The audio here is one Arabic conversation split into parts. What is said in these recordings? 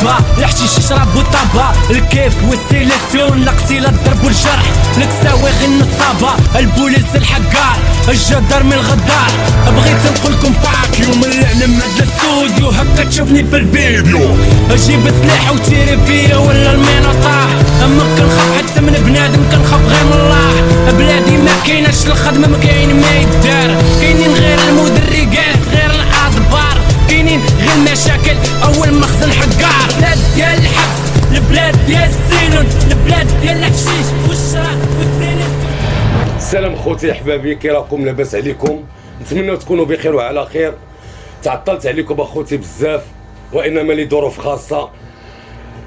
طابة، الحشيش يشرب والطابة، الكيف والسيليسيون، الاقتيل الضرب والجرح، الكساوي غير النصابة، البوليس الحقار، الجدار من الغدار. بغيت نقولكم فاك يوم العلم هاد الاستوديو، هكا تشوفني في الفيديو، اجيب سلاح وتيري فيا ولا المينا طاح. اما كنخاف حتى من بنادم، كنخاف غير من الله. بلادي ما كايناش الخدمة، ما كاين ما يدار، كاينين غير المدرقات، غير الادبار، كاينين غير المشاكل، اول مخزن حقار. بلاد ديال الحبس، البلاد ديال السجن، البلاد ديال الحشيش والشراب والزينة. السلام خوتي احبابي، كي راكم؟ لاباس عليكم؟ نتمنى تكونوا بخير وعلى خير. تعطلت عليكم اخوتي بزاف، وانما لظروف خاصه،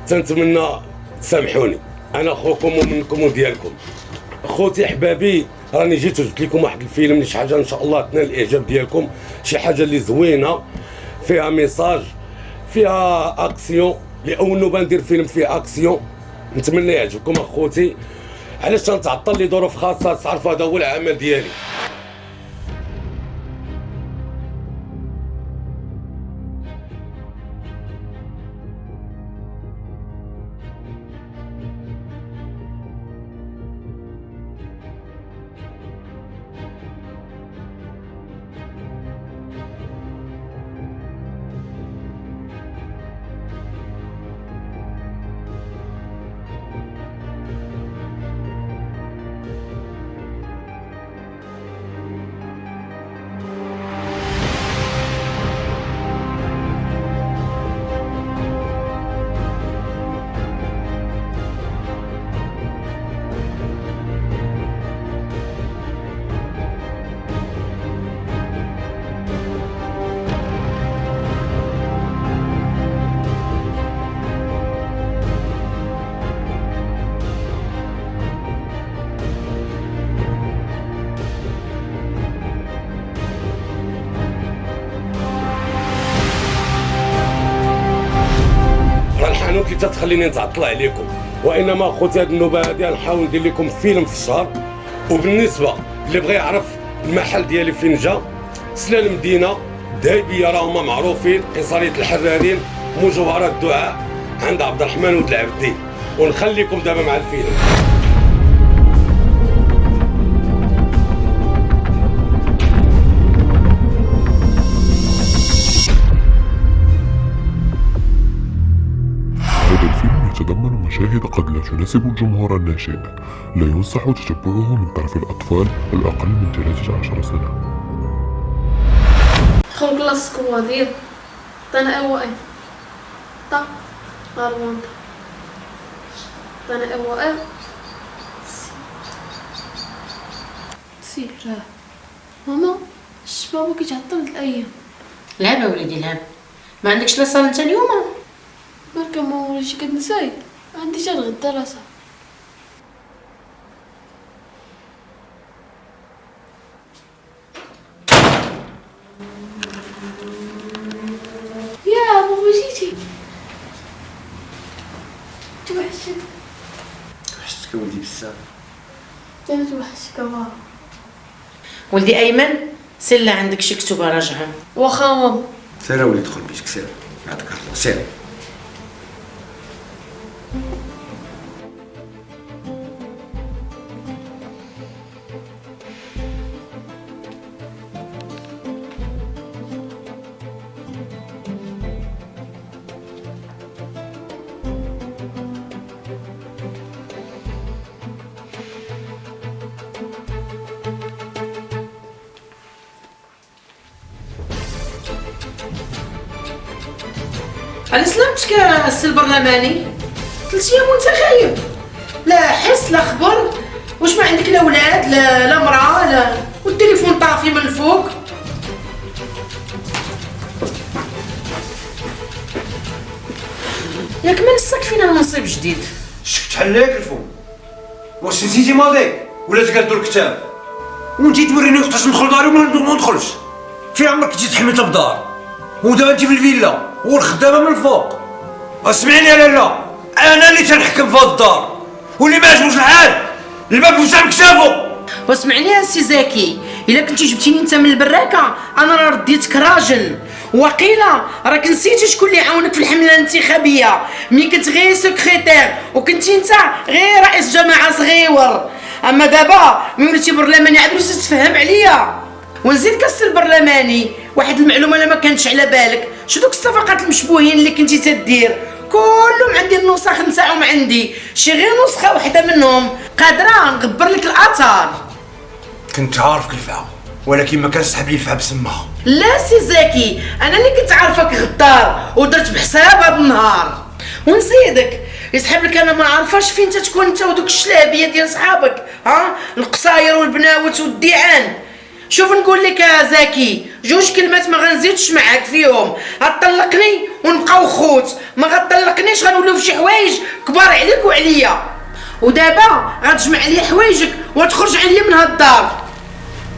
تنتمنى تسامحوني. انا اخوكم ومنكم وديالكم. اخوتي احبابي، راني جيت وجبت لكم واحد الفيلم اللي شي حاجه ان شاء الله تنال الاعجاب ديالكم، شي حاجه اللي زوينه، فيها ميساج، فيها اكسيون. لاول نوبه ندير فيلم فيه اكسيون، نتمنى يعجبكم اخوتي. علاش تنتعطل لظروف خاصه؟ تعرفوا هذا هو العمل ديالي. الحانوت اللي تتخليني نتعطل عليكم، وانما اخوتي هذه النوبه هذه نحاول ندير لكم فيلم في الشهر. وبالنسبه اللي بغى يعرف المحل ديالي فين جا، سلال المدينه الذهبيه راهما معروفين، قصريه الحرارين، مجوهرات الدعاء عند عبد الرحمن ولد العبدي. ونخليكم دابا مع الفيلم. يتضمن مشاهد قد لا تناسب الجمهور الناشئ، لا ينصح تتبعه من طرف الأطفال الأقل من 13 سنة. خلق كلاس كوادير طنا اوائل طا غالوان طنا اوائل سي راه ماما الشباب كيتعطل الايام. لعب وليدي لعب، ما عندكش لا صال انت اليوم؟ بركا ما وليتي كتنساي، عندي حتى الغدا راسها. يا بابا جيتي توحشت. وحشتك ولدي بزاف. انا توحشتك بابا. ولدي ايمن سير عندك شي كتب راجعهم. واخا ماما. سير وليد دخل بيتك، سير بعدك الله، سير. على سلامتك السي البرلماني، 3 ايام وانت غايب، لا حس لا خبر. واش ما عندك لا ولاد لا مراه لا، والتليفون طافي من الفوق؟ ياك ما نساك فينا المنصب جديد. شكت عليك الفم، واش نسيتي ماضيك ولا تقادو الكتاب؟ وانتي توريني وقتاش ندخل داري وما ندخلش؟ في عمرك جيت حميتها بدار، ودابا انتي في الفيلا والخدامه من الفوق. اسمعيني يا لالا، انا اللي تنحكم في هاد الدار، واللي ما عجبوش الحال الباب يوسع بكتافو. واسمعني يا سي زكي، الا كنتي جبتيني انت من البراكه انا راه رديتك راجل، وقيلا راك نسيتي شكون اللي عاونك في الحمله الانتخابيه ملي كنت غير سكرتير وكنتي انت غير رئيس جماعه صغيور. اما دابا ملي وليتي برلماني عاد وليتي تتفهم عليا. ونزيدك السي البرلماني واحد المعلومه اللي ما كانتش على بالك، شو دوك الصفقات المشبوهين اللي كنتي تدير كلهم عندي النسخ نتاعهم عندي، شي غير نسخه واحده منهم قادره نغبر لك الاثار. كنت عارف كيفها ولكن ما كانش سحب لي الفها بسمها. لا سي زكي، انا اللي كنت عارفك غدار ودرت بحساب هذا النهار. ونزيدك يسحب لك انا ما عارفاش فين تتكون انت ودوك الشلابيه ديال صحابك، ها القصاير والبناوت والديعان. شوف نقول لك يا زكي جوج كلمات ما غنزيدش معاك فيهم، غطلقني ونبقاو خوت، ما غطلقنيش غنوليو في شي حوايج كبار عليك وعليا. ودابا غتجمع لي حوايجك وتخرج عليا من هاد الدار.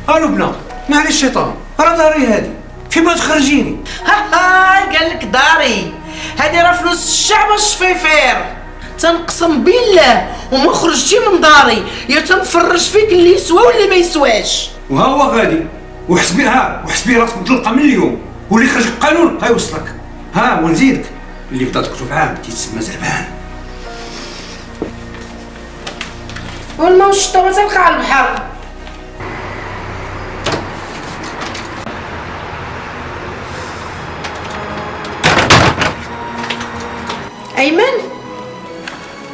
لبنى معليش الشيطان، راه داري هادي فين ما تخرجيني. ها قال لك داري هادي راه فلوس الشعب الشفيفير. تنقسم بالله وما خرجتي من داري يا تنفرج فيك اللي يسوى واللي ما يسواش. وها هو غادي وحسبي راسك مطلقه من اليوم، واللي خرج القانون غيوصلك. ونزيدك اللي بدا تكتب عام تيتسمى زربان. والما والشتا ما تلقى على البحر. ايمن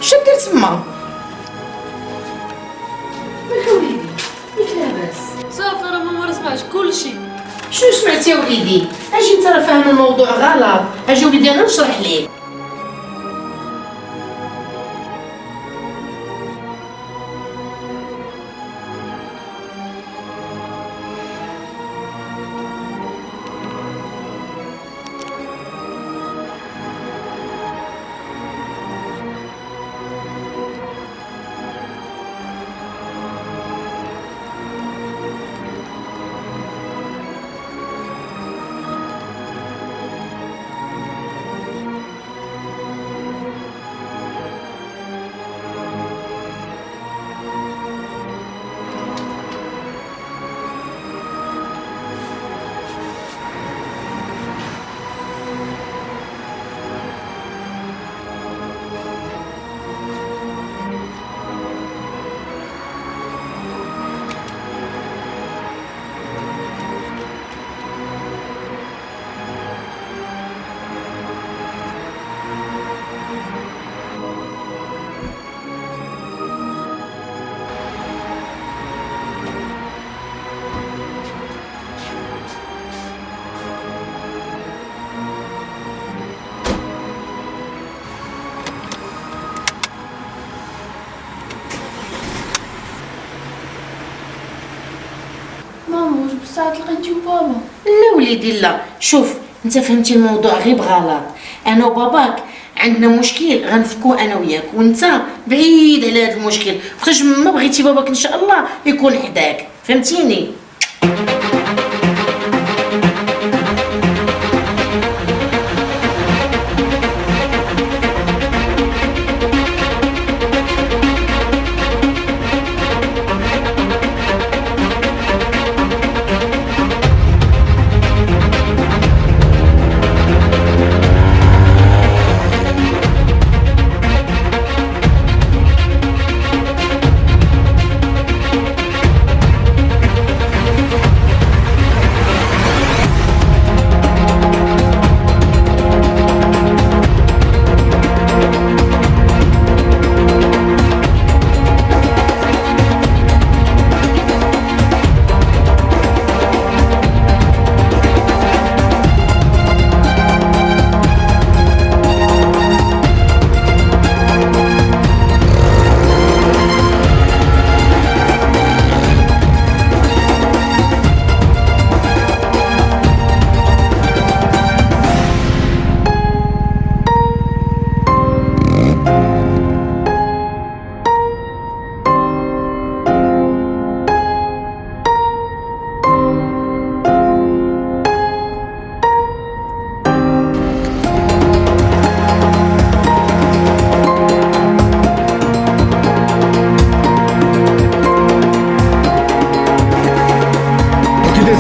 شو دير تما؟ مالك وليدي ياك لاباس؟ صافي راه ماما راه سمعت كلشي. شنو سمعتي يا وليدي؟ اجي انت راه فاهم الموضوع غلط، اجي وليدي انا نشرح ليك. ماما واش بصح لقيتي بابا؟ لا وليدي لا، شوف انت فهمتي الموضوع غير بغلط. انا وباباك عندنا مشكل غنفكوه انا وياك، وانت بعيد على هذا المشكل، وقتاش ما بغيتي باباك ان شاء الله يكون حداك، فهمتيني؟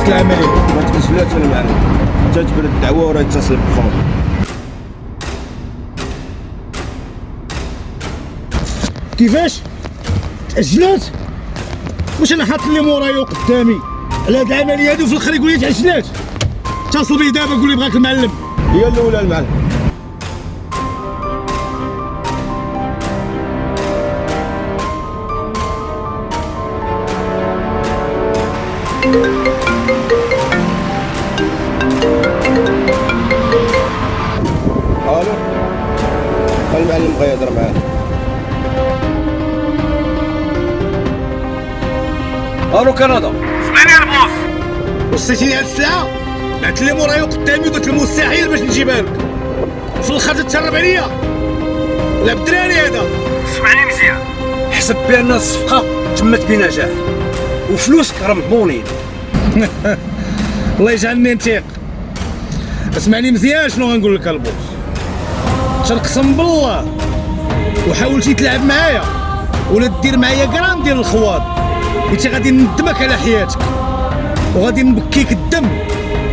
العمليه ما تنزلاتش انا معنا. تتبر الدعوه وراه يتصل بخوك. كيفاش تاجلات؟ واش انا حاط لي مورايا وقدامي على هاد العمليه هادي وفي الاخر يقول لي تاجلات؟ اتصل بيه دابا قول لي بغاك المعلم. هي الاولى المعلم. الو المعلم بغا يهضر معاك. الو كندا. وصيتيني هاد الساعه بعت لي مورايا قدامي وقلت المستحيل باش نجيبها لك، في الاخر تتهرب عليا. لا بالدراري هذا. اسمعني مزيان، حسب بان الصفقه تمت بنجاح وفلوسك راه مضمونين. الله يجعلني نتيق. اسمعني مزيان شنو غنقول لك البوس، تنقسم بالله وحاولتي تلعب معايا ولا دير معايا كرام ديال الخواض، انت غادي ندمك على حياتك وغادي نبكيك الدم،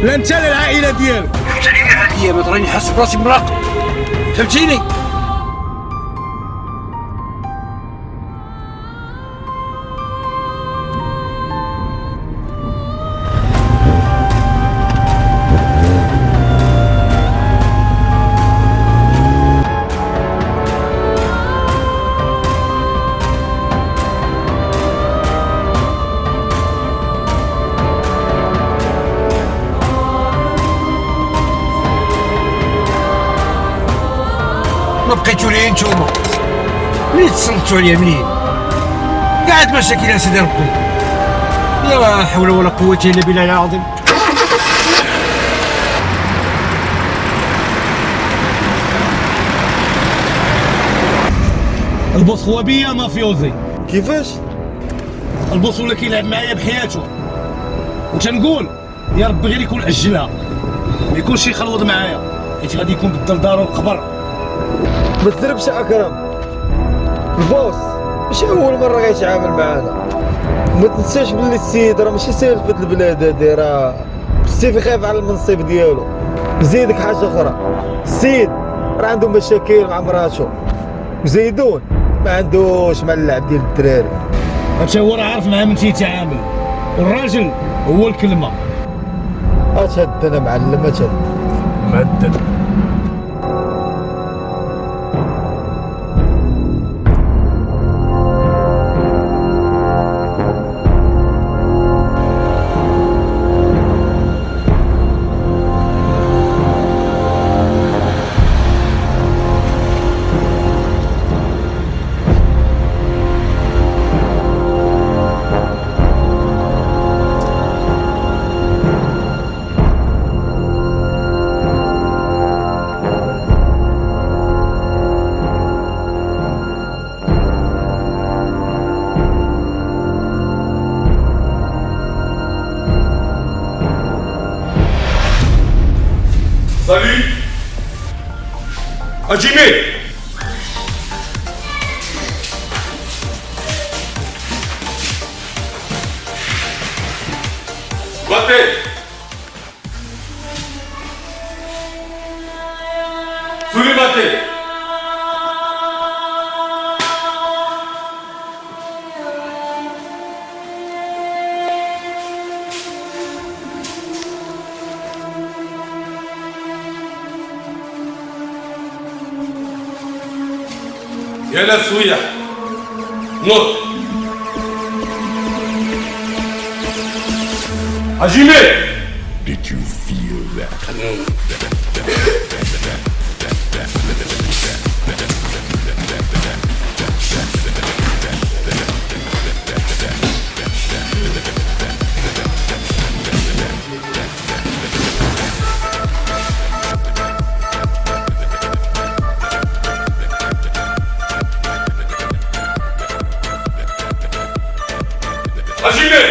لا انت لا العائله ديالك. فهمتيني هاد الايامات راني حاس براسي مراقب، فهمتيني؟ ما بقيتو لي نتوما منين تصنتو عليا منين؟ قاعد مشاكل يا سيدي ربي. لا حول ولا قوة الا بالله العظيم. البوس خوابيه مافيوزي. كيفاش؟ البوس ولا كيلعب معايا بحياته، وتنقول يا ربي غير يكون اجلها، ما يكونش يخلط معايا حيت غادي يكون بدل دارو القبر. ما تضربش اكرم، البوس ماشي اول مره غيتعامل معانا. ما تنساش بلي السيد راه ماشي ساهل في هاد البلاد هادي، راه السيف خايف على المنصب ديالو. نزيدك حاجه اخرى، السيد راه عنده مشاكل مع مراتو، وزيدون ما عندوش مع اللعب ديال الدراري. هادشي هو راه عارف مع من تيتعامل، والراجل هو الكلمه. اتهد انا معلم، اتهد مهدد. Salut Hajime Battez Soulez battez يلا سوية نوت Hajime Did you feel that? Hajime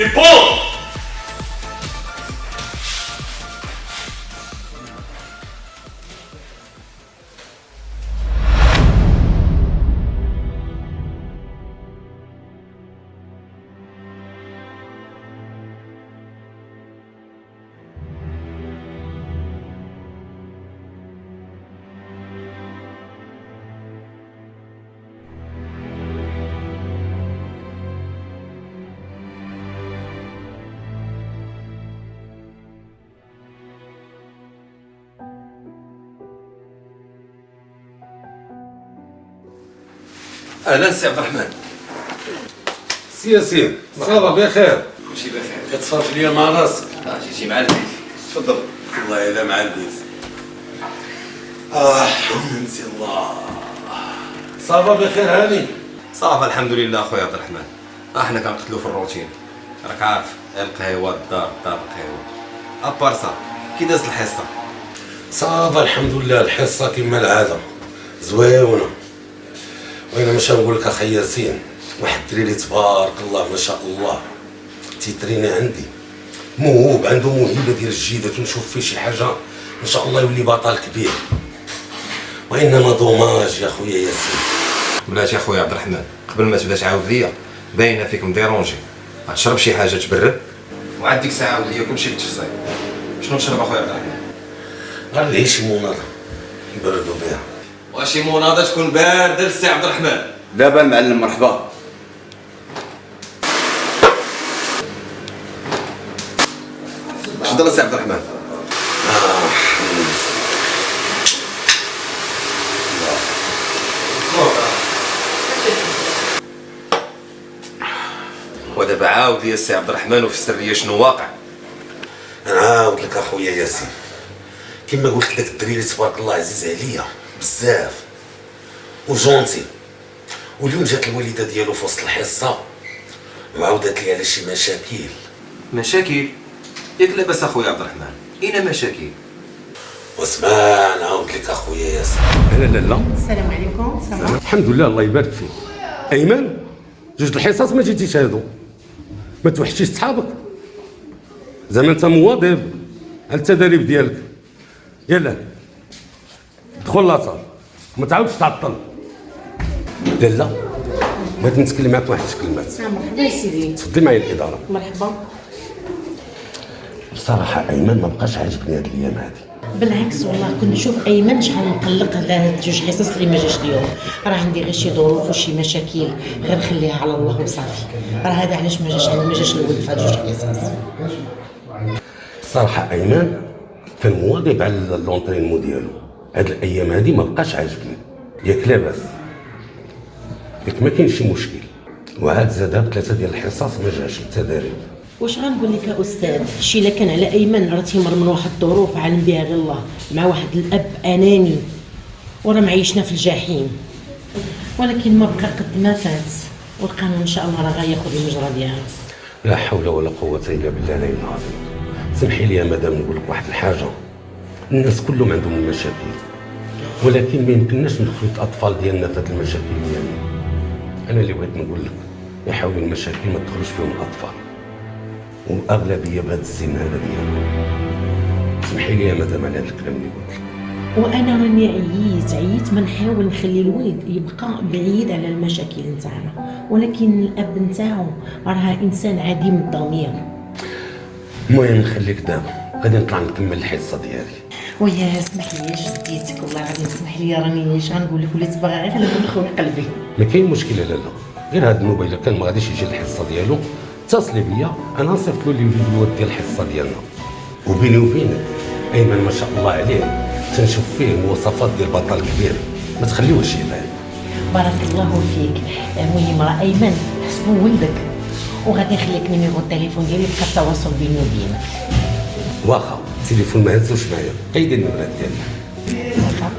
Ippon اهلا سي عبد الرحمن. سي ياسين صافا بخير؟ كلشي بخير. كتفرج ليا مع راسك. جيتي مع البيت. تفضل. والله الا مع البيت. نسي الله. صافا بخير هاني؟ صافا الحمد لله خويا عبد الرحمن. احنا كنقتلوا في الروتين، راك عارف، القهوه الدار القهوه. ابار صا كي دازت الحصه؟ صافا الحمد لله، الحصه كما العاده زويونه. وانا مش نقول لك اخي ياسين، واحد الدريري تبارك الله ما شاء الله تيتريني عندي، موهوب، عنده موهبه ديال الجيدات، ونشوف فيه شي حاجه ان شاء الله يولي بطل كبير. وانما دوماج يا خويا ياسين. بلاتي اخويا عبد الرحمن، قبل ما تبدا تعاود ليا باينه فيك مديرونجي، غتشرب شي حاجه تبرد وعاد ديك الساعه عاود ليا كلشي بالتفصيل. شنو نشرب اخويا عبد الرحمن؟ غير لي شي مناضه يبردوا بها. وشي مناضه تكون بارده للسي عبد الرحمن. دابا المعلم مرحبا. تفضل السي عبد الرحمن. ودابا عاود لي السي عبد الرحمن وفسر لي شنو واقع. نعاود لك اخويا ياسين، كما قلت لك الدريري تبارك الله عزيز عليا بزاف وجونتي، واليوم جات الوالده ديالو في وسط الحصه وعاودت لي على شي مشاكل. مشاكل؟ ياك لاباس اخويا عبد الرحمن، اين مشاكل؟ واسمع نعاود لك اخويا ياسين. لا لا السلام عليكم. سلام. الحمد لله الله يبارك فيك. ايمن جوج الحصص ما جيتيش هادو، ما توحشيش صحابك، زعما انت مواظب على التدريب ديالك. يلا دخل لاصال ما تعاودش تعطل. لا بغيت نتكلم معاك واحد الكلمات. مرحبا يا سيدي. تفضلي معايا الاداره. مرحبا. بصراحه ايمن ما بقاش عاجبني هاد الايام هادي. بالعكس والله كنت نشوف ايمن شحال مقلق على هاد جوج حصص اللي ما جاش اليوم. راه عندي غير شي ظروف وشي مشاكل، غير خليها على الله وصافي. راه هذا علاش ما جاش الولد في هاد جوج حصص. الصراحه ايمن كان مواظب على لونطرينمون ديالو، هاد الايام هادي ما بقاش عاجبني. ياك لاباس، ياك ما كاينش شي مشكل، وعاد زاد 3 ديال الحصص ما جاش التدريب. واش غنقول لك يا استاذ، الشي الا كان على ايمن راه تيمر من واحد الظروف عالم بها غير الله، مع واحد الاب اناني وراه معيشنا في الجحيم. ولكن ما بقى قد ما فات، والقانون ان شاء الله راه غياخذ المجرى ديالو. لا حول ولا قوه الا بالله العلي العظيم. سمحي لي يا مدام نقول لك واحد الحاجه، الناس كلهم عندهم المشاكل، ولكن ما يمكنناش ندخلوا الاطفال ديالنا في هذه المشاكل ديالنا. انا اللي بغيت نقول لك يحاولوا المشاكل ما تدخلوش فيهم الاطفال، واغلبيه بهذا السن هذا ديالهم. سمحي لي يا مدام على هذا الكلام اللي قلت لك. وانا راني عييت ما نحاول نخلي الولد يبقى بعيد على المشاكل نتاعنا، ولكن الاب نتاعو راه انسان عديم الضمير. المهم خليك دابا، غادي نطلع نكمل الحصه ديالي. ويا اسمح لي جديتك، والله غادي تسمح لي، راني اش غنقول لك، وليت باغا غير نقول خويا قلبي. ما كاين مشكله لا غير هاد النوبه الا كان ما غاديش يجي الحصه ديالو اتصلي بيا، انا نصيفط له الفيديوهات ديال الحصه ديالنا. وبيني وبينك ايمن ما شاء الله عليه تنشوف فيه مواصفات ديال بطل كبير، ما تخليوهش يبان. بارك الله فيك. المهم راه ايمن حسبو ولدك، وغادي نخليك نيميرو التليفون ديالي بقى التواصل بيني وبينك. واخا التليفون ما هزوش معايا، قيد النمرات ديالي. واخا.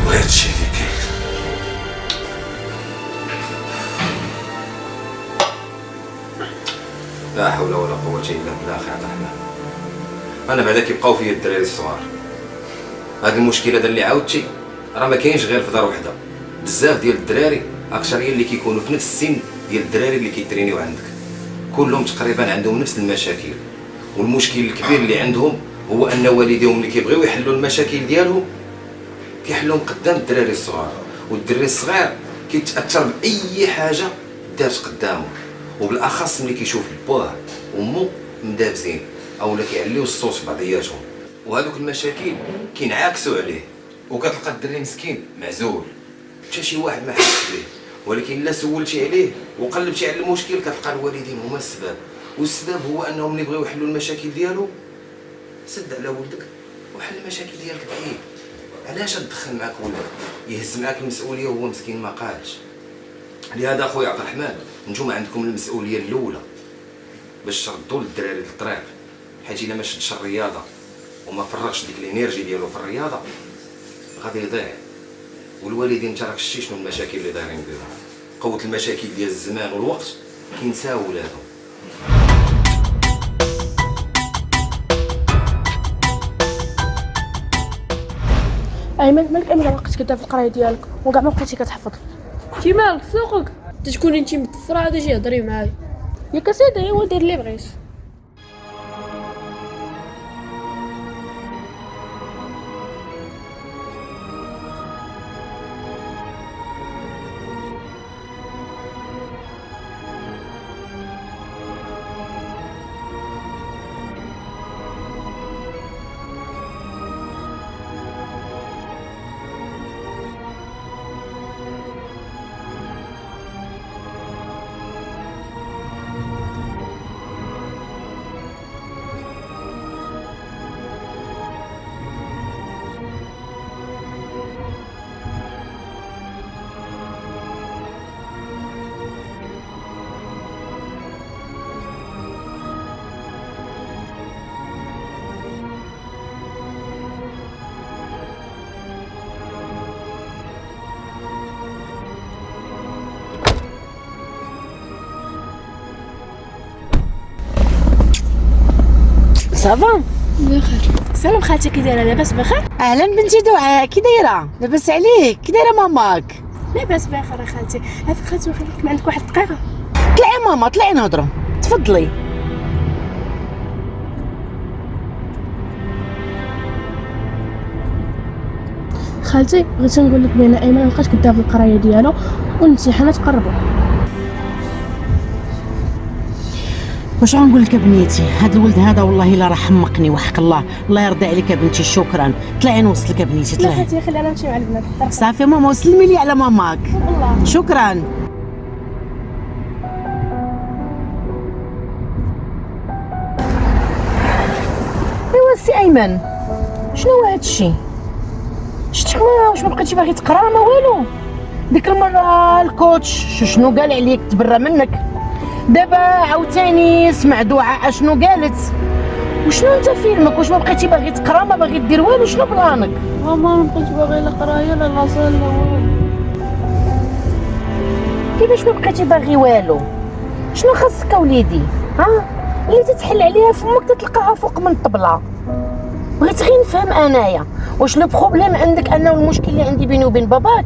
وهادشي اللي كاين. لا حول ولا قوة إلا بالله أخي عبد الرحمن. أنا بعدا كيبقاو فيا الدراري الصغار. هاد المشكلة هذا اللي عاودتي راه ما كاينش غير في دار وحدة، بزاف ديال الدراري أكثرية اللي كيكونوا في نفس السن ديال الدراري اللي كيترينيو عندك، كلهم تقريبا عندهم نفس المشاكل، والمشكل الكبير اللي عندهم هو ان والديهم اللي كيبغيو يحلوا المشاكل ديالهم كيحلوهم قدام الدراري الصغار، والدري الصغير كيتاثر باي حاجه دارت قدامه، وبالاخص ملي كيشوف باه وامه مدابزين اولا كيعليو الصوت في بعضياتهم، وهذوك المشاكل كينعكسوا عليه، وكتلقى الدري مسكين معزول حتى شي واحد ما حاسس به. ولكن الا سولتي عليه وقلبتي على المشكل كتلقى الوالدين هما السبب، والسبب هو انهم اللي بغيو يحلوا المشاكل ديالو. سد على ولدك وحل المشاكل ديالك بعيد. علاش تدخل معاك ولدك يهز معاك المسؤوليه وهو مسكين ما قالش؟ لهذا اخويا عبد الرحمن نتوما عندكم المسؤوليه الاولى باش تردوا للدراري للطريق، حيت الا ما شدش الرياضه وما فرغش ديك الانرجي ديالو في الرياضه غادي يضيع. والوالدين انت راك شتي شنو المشاكل اللي دايرين بهم، قوه المشاكل ديال الزمان والوقت كينساو ولادهم. ايمن مالك امير وقت كدا في القرايه ديالك وكاع ما بقيتي كتحفظ؟ كي مالك سوقك تكوني انت متفرعه غادي تجي هضري معايا ياك سيدي ايوا دير اللي بغيت. صافا بخير. سلام خالتي كي دايره؟ لاباس بخير؟ اهلا بنتي دعاء، كي دايره؟ لاباس عليك؟ كي دايره ماماك؟ لاباس بخير خالتي. عافاك خالتي وخليك عندك واحد الدقيقه. طلعي ماما طلعي نهضروا، تفضلي. خالتي بغيت نقول لك بان ايمن مابقاش كدا في القرايه ديالو والامتحانات قربوا. واش غنقول لك بنيتي، هذا الولد هذا والله الا راه حمقني وحق الله. الله يرضي عليك يا بنتي، شكرا. طلعي نوصلك يا بنيتي، لا طلعي. خالتي خلي انا نمشي مع البنات. صافي ماما وسلمي لي على ماماك. والله شكرا. ايوا سي ايمن، شنو هو هذا الشيء؟ شتي واش ما بقيتي باغي تقرا ما والو؟ ديك المره الكوتش شنو قال عليك؟ تبرى منك. دابا عاوتاني سمع دعاء شنو قالت. وشنو انت فيلمك؟ واش ما بقيتي باغي تقرا، ما باغي دير والو؟ شنو بلانك؟ ماما ما بقيت باغي لا قرايه لا غزال لا والو. كيفاش ما بقيتي باغي والو؟ شنو خاصك اوليدي؟ ها اللي تتحل عليها فمك تتلقاها فوق من الطبله. بغيت غير نفهم انايا واش لو بروبليم عندك انه المشكل اللي عندي بيني وبين باباك.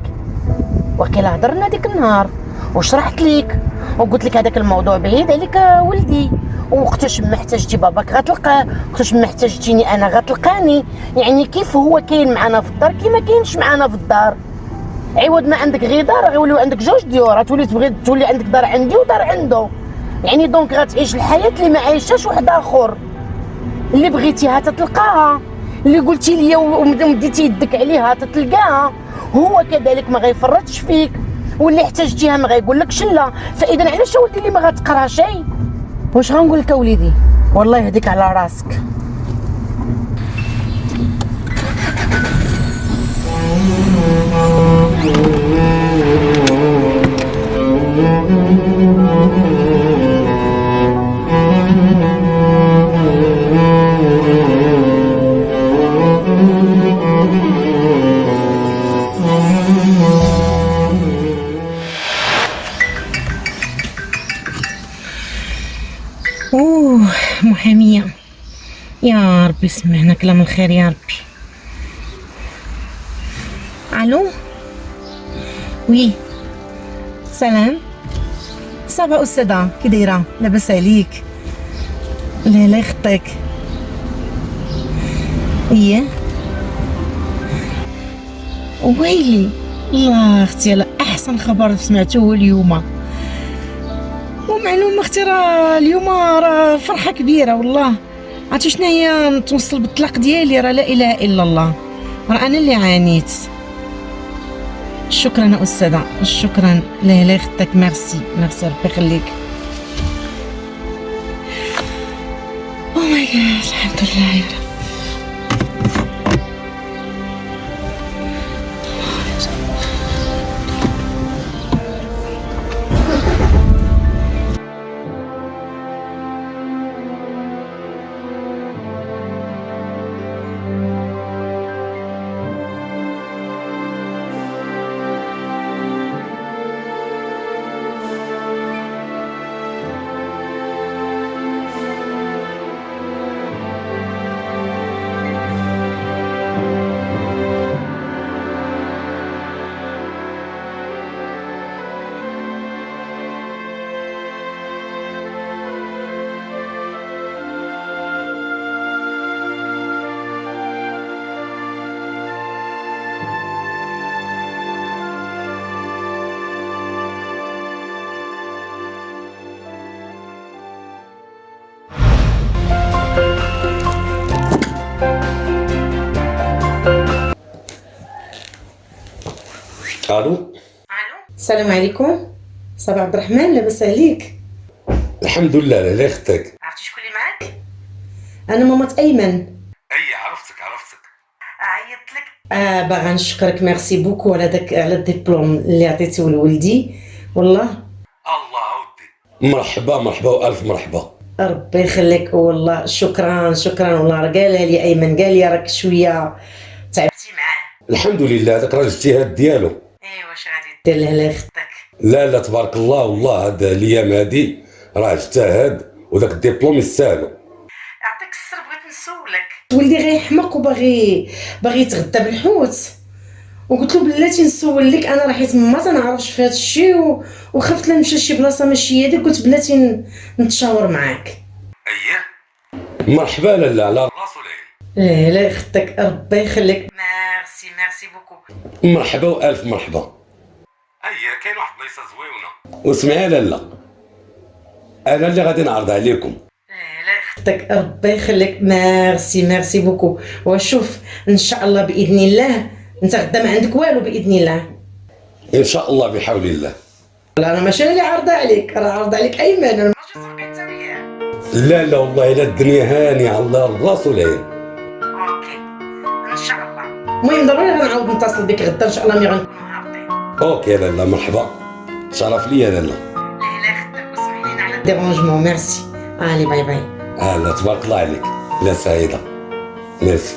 وكيلا هضرنا ديك النهار وشرحت ليك وقلت لك هذاك الموضوع بعيد عليك ولدي، وقتاش ما احتاجتي باباك غتلقاه، وقتاش ما احتاجتيني انا غتلقاني. يعني كيف هو كاين معنا في الدار كي ما كاينش معنا في الدار. عوض ما عندك غير دار غيوليو عندك جوج ديور، غتولي تبغي تولي عندك دار عندي ودار عنده. يعني دونك غتعيش الحياه اللي ما عايشاش واحد اخر. اللي بغيتيها تتلقاها، اللي قلتي لي ومديتي يدك عليها تتلقاها. هو كذلك ما غيفرطش فيك، واللي احتاجتيها ما غيقول لكش لا. فاذا علاش ولدي اللي ما غتقرا شيء؟ واش غنقول لك اوليدي؟ والله يهديك على راسك. محامية يا ربي سمعنا كلام الخير يا ربي. الو وي سلام. صافا استاذة كي دايره؟ لاباس عليك؟ لا لا يخطيك. ايه ويلي الله اختي، على احسن خبر سمعته اليوم. ومعلومه اختي راه اليوم راه فرحه كبيره والله. عرفتي شنو هي؟ نتوصل بالطلاق ديالي، راه لا اله الا الله، راه انا اللي عانيت. شكرا استاذه، شكرا. لا لا يخطيك، ميرسي ميرسي، ربي يخليك. او ماي جاد، الحمد لله يا رب. الو. السلام عليكم، صباح عبد الرحمن، لاباس عليك؟ الحمد لله. لا اختك. عرفتي شكون اللي معاك؟ انا مامة ايمن. اي عرفتك. عيطت لك. باغا نشكرك، ميرسي بوكو على الدبلوم اللي عطيتيه لولدي والله. الله ودي. مرحبا والف مرحبا. ربي يخليك والله، شكرا والله. راه قالها لي ايمن، قال لي راك شويه تعبتي معاه. الحمد لله، هذاك راه الاجتهاد ديالو. ايوا واش غادي دير له لا يخطك؟ لا تبارك الله، والله هاد الايام هادي راه اجتهد وداك الدبلوم يستاهلو. يعطيك السر، بغيت نسولك. ولدي غيحمق وباغي يتغدى بالحوت، وقلت له بلاتي نسول لك، انا راه حيت ما تنعرفش في هذا الشيء وخفت لا نمشي لشي بلاصه ماشي هذيك، قلت بلاتي نتشاور معاك. اييه مرحبا. لا على الراس والعين. لا يخطيك، ربي يخليك. ميرسي بوكو. مرحبا والف مرحبا. اييه كاين واحد البلايصه زويونه. وسمعي لالا، انا اللي غادي نعرض عليكم. لا يخطيك، ربي يخليك. ميرسي بوكو. وشوف ان شاء الله باذن الله انت غدا ما عندك والو باذن الله. ان شاء الله بحول الله. لا انا ماشي انا اللي عارضه عليك، راه عارضه عليك ايمن. انا ماشي صاحبي انت وياه. لا والله الا الدنيا هانيه على الراس والعين. اوكي ان شاء الله. المهم ضروري غنعاود نتصل بك غدا ان شاء الله ملي غنكونوا هابطين. اوكي لالا مرحبا، شرف ليا لالا. لا يخطيك، وسمح لينا على الديرونجمون. ميرسي. علي باي باي. لا تبارك الله عليك. لا سعيده. ميرسي.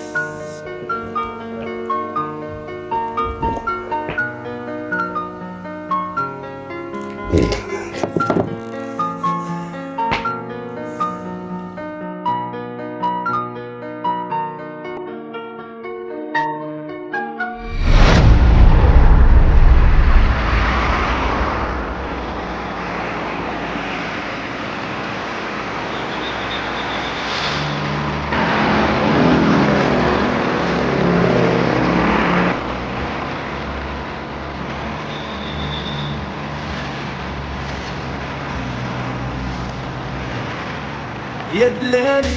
يا دلالي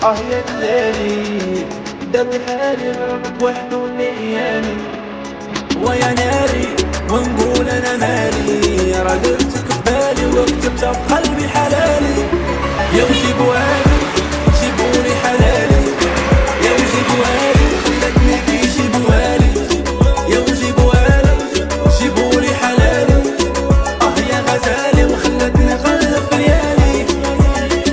يا دلالي، داوي حالي بوحدو نيالي، ويا ناري ونقول انا مالي، راه درتك ببالي وكتبتها في قلبي حلالي. يا وجيبوهالي جيبولي حلالي، يا وجيبوهالي خلتني كي جيبوهالي، يا وجيبوهالي جيبولي حلالي. يا غزالي وخلتني غلف ريالي،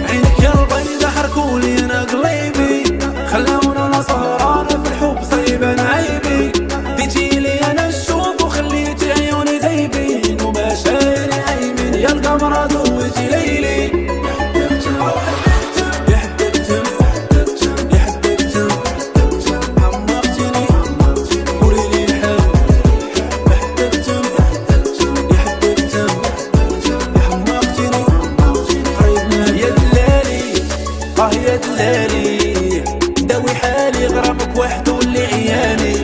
عينك يا البيضة حركولي انا قليبي، خلاونا انا سهرانة في الحب صيبان عيبي، ديتيلي انا الشوف وخليتي عيوني ذايبين، ومشاعري عايمين يا القمرة ضويتي ليلي. دلالي داوي حالي غرامك وحده اللي عياني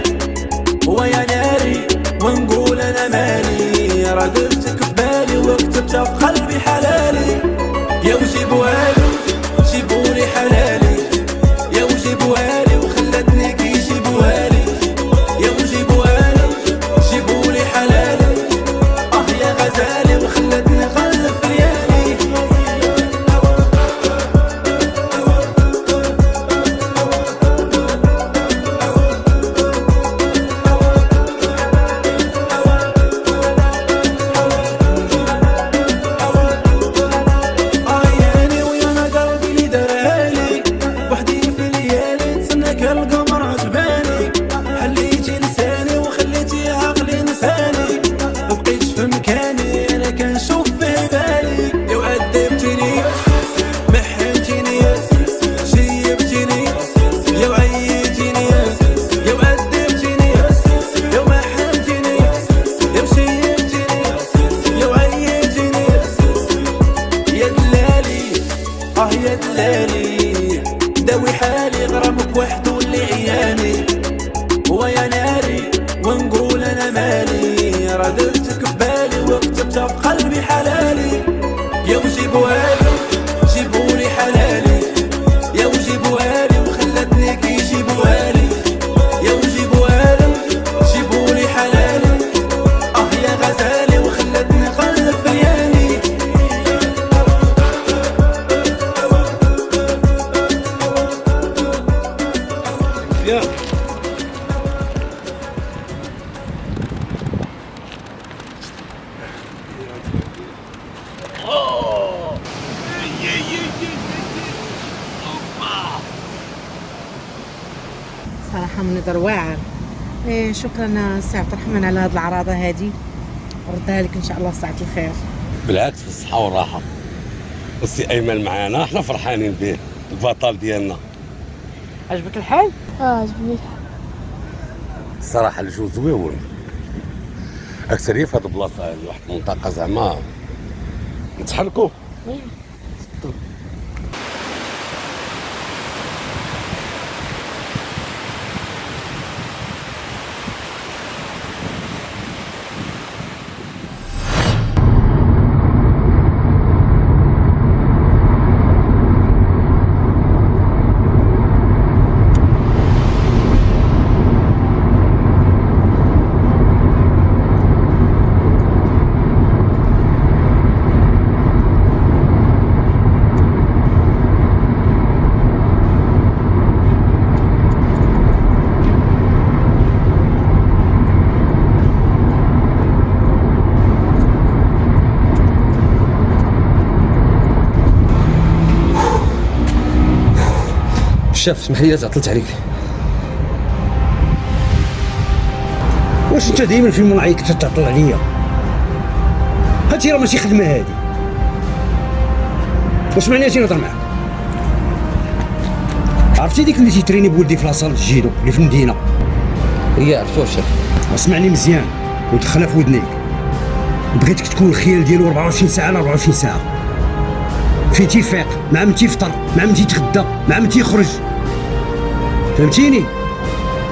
هو يا ناري ونقول انا مالي راه درتك في بالي وكتبتها في قلبي حلالي يا وجيبوها له جيبولي حلالي يا وجيبوها لي وخلتني كيجيبوها لي يا وجيبوها له جيبولي حلالي يا غزالي وخلتني غلف ريالي عياني ويا انا قلبي اللي درالي وحدي في ليالي تسناك القمر عجباني حليتي لساني وخليتي عقلي نساني مبقيتش في مكاني انا كنشوف في بالي يا وعذبتيني محنتيني جيبتيني يا وعيتيني يا وعذبتيني يا محنتيني يا وجيبتيني يا وعيتيني يا دلالي يا دلالي داوي حالي غرامك وحده اللي عياني هو يا ناري ونقول انا مالي راه درتك في بالي وكتبتها في قلبي حلالي يا وجيبوها لي جيبولي حلالي يا وجيبوها لي وخلتني كيجيبوها لي يا وجيبوها لي جيبولي حلالي يا غزالي وخلتني غلف ريالي صراحة منظر واعر. شكرا سي عبد الرحمن على هاد العراضة هادي، ردها لك ان شاء الله في ساعة الخير. بالعكس في الصحة والراحة. السي أيمن معانا احنا فرحانين به البطل ديالنا. عجبك الحال؟ عجبني الحال. الصراحة الجو زويون. أكثر في هاد البلاصة هادي واحد المنطقة زعما نتحركوا. شاف اسمح لي عطلت عليك. واش انت ديما في منعيك تتعطل عليا؟ هادشي راه ماشي خدمه هادي. واش معني اجي نهضر معاك؟ عرفتي ديك اللي تيتريني بولدي في لاصال الجيدو اللي في المدينه؟ هي عرفتوها الشيخ. اسمعني مزيان ودخلها في ودنيك. بغيتك تكون الخيال ديالو 24 ساعه على 24 ساعه. فين تيفيق، مع من تيفطر، مع من تيتغدى، مع من تيخرج. فهمتيني؟